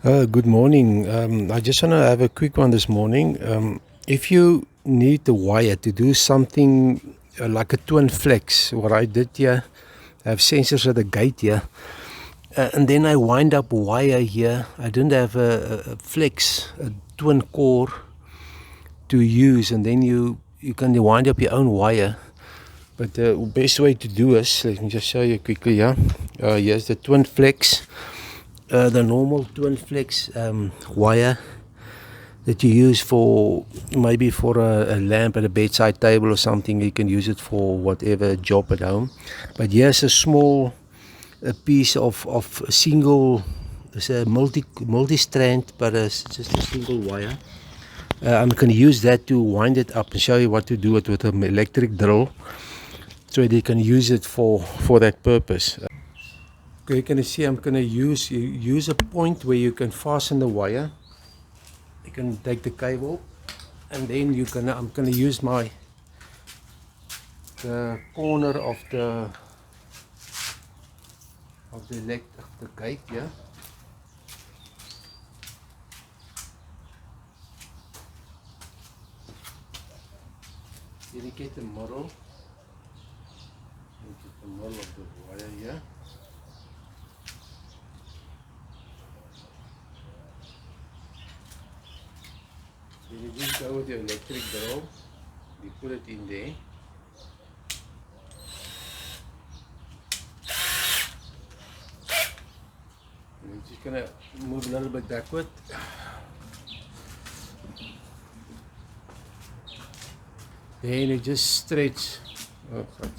Good morning. I just want to have a quick one this morning. If you need the wire to do something like a twin flex, what I did here, I have sensors at the gate here, and then I wind up wire here. I didn't have a flex, a twin core to use, and then you can wind up your own wire. But the best way to do is, let me just show you quickly here. Here's the twin flex. The normal twin flex wire that you use for maybe for a lamp at a bedside table or something. You can use it for whatever job at home. But here's a small piece of a single, it's a multi-strand, but it's just a single wire. I'm going to use that to wind it up and show you what to do it with an electric drill, so they can use it for that purpose. Okay, you can see I'm going to use a point where you can fasten the wire. You can take the cable, and then I'm going to use the corner of the gate here. Then you get the middle. You get the middle of the wire here. Then you just go with your electric drill, you put it in there. And you're just going to move a little bit backward. Then you just stretch. Oh, God.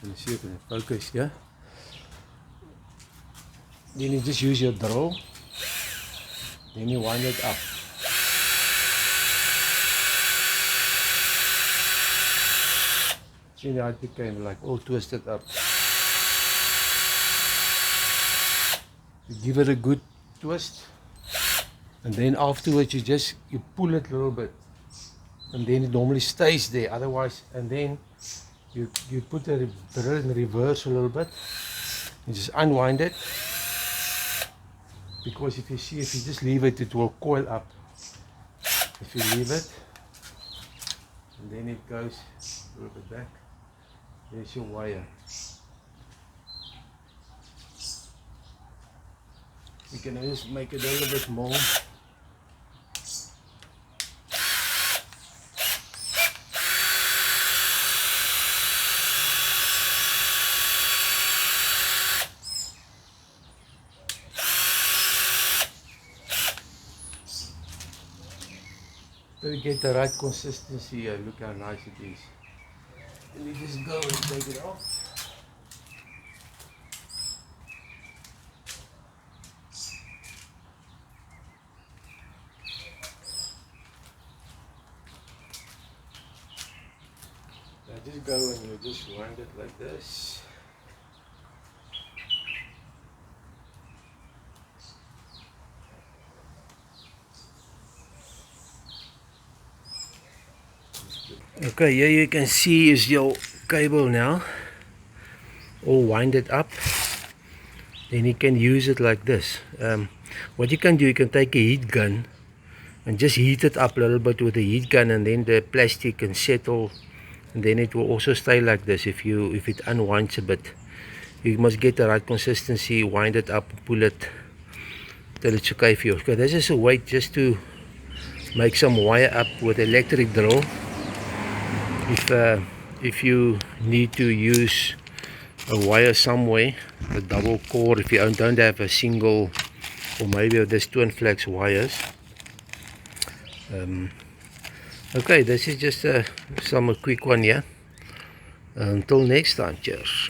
So you see it in focus, yeah? Then you just use your drill, then you wind it up. See how it became like all twisted up. You give it a good twist, and then afterwards you pull it a little bit, and then it normally stays there. Otherwise, and then you put the drill in reverse a little bit. You just unwind it, because if you just leave it, it will coil up. If you leave it, and then it goes a little bit back. There's your wire. You can just make it a little bit more. So you get the right consistency here. Look how nice it is. And you just go and take it off. Now just go and you just wind it like this. Okay, here you can see is your cable now, all winded up. Then you can use it like this. What you can do, you can take a heat gun and just heat it up a little bit with the heat gun, and then the plastic can settle, and then it will also stay like this. If it unwinds a bit, you must get the right consistency, wind it up, pull it till it's okay for you. Okay, this is a way just to make some wire up with electric drill. If you need to use a wire somewhere, a double core, if you don't have a single, or maybe this twin flex wires. Okay, this is just a quick one here. Until next time, cheers.